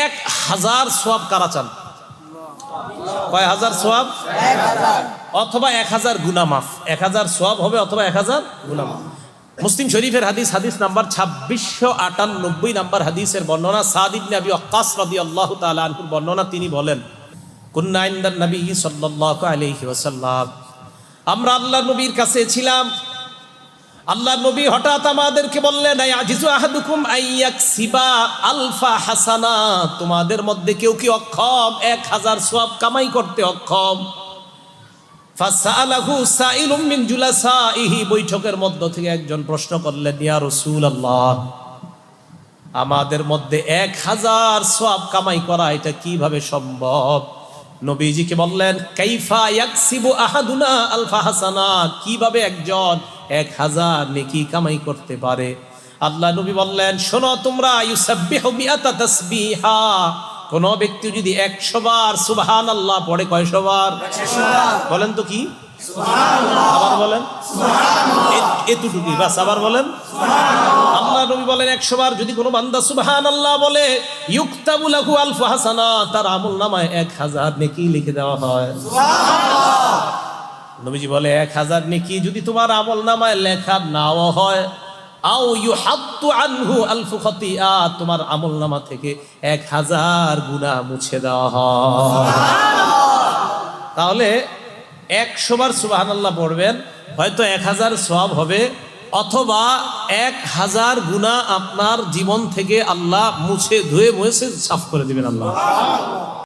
1000 সওয়াব কারা চান? কয় হাজার সওয়াব? অথবা 1000 গুনাহ মাফ। 1000 সওয়াব হবে অথবা 1000 গুনাহ মাফ। মুসলিম শরীফের হাদিস নাম্বার 2698 নাম্বার হাদিসের বর্ণনা, সাদ ইবনে আবি ওয়াক্কাস রাদিয়াল্লাহু তাআলা আনহুর বর্ণনা। তিনি বলেন, কুন্না ইনদান নবী সাল্লাল্লাহু আলাইহি ওয়াসাল্লাম, আমরা আল্লাহর নবীর কাছে ছিলাম। আল্লাহর নবী হঠাৎ আমাদেরকে বললেন, আজিজু আহাদুকুম আইয়াকসিবা আলফা হাসানা, তোমাদের মধ্যে কেউ কি অক্ষম 1000 সওয়াব কামাই করতে অক্ষম? ফাসালাহু সাইলুম মিন জুলাসাইহি, বৈঠকের মধ্য থেকে একজন প্রশ্ন করলেন, ইয়া রাসূলুল্লাহ, আমাদের মধ্যে 1000 সওয়াব কামাই করা এটা কিভাবে সম্ভব? নবীজিকে বললেন, কাইফা ইয়াকসিবু আহাদুনা আলফা হাসানা, কিভাবে একজন 1000 নেকি কামাই করতে পারে? আল্লাহ নবী বললেন, শোনো তোমরা, ইউসাব্বিহু মিআতা তাসবিহা, কোন ব্যক্তি যদি 100 বার সুবহানাল্লাহ পড়ে, কয়শো বার? বলেন তো কি? আবার বলেন, এতটুকু বাস, আবার বলেন। আল্লাহ নবী বলেন, 100 বার যদি কোনো বান্দা সুবহানাল্লাহ বলে, ইউকতাবু লাহু আলফু হাসানা, তার আমলনামায় 1000 নেকি লিখে দেওয়া হয়। নবীজি বলে, 1000 নেকি যদি তোমার আমলনামায় লেখা নাও হয়, আও ইউহাত্তু আনহু আলফু খতিয়া, তোমার আমলনামা থেকে 1000 গুনাহ মুছে দেওয়া হয়। তাহলে 100 বার সুবহানাল্লাহ পড়বেন, হয়তো 1000 সওয়াব হবে, অথবা 1000 গুনাহ আপনার জীবন থেকে আল্লাহ মুছে ধুয়ে সাফ করে দিবেন আল্লাহ।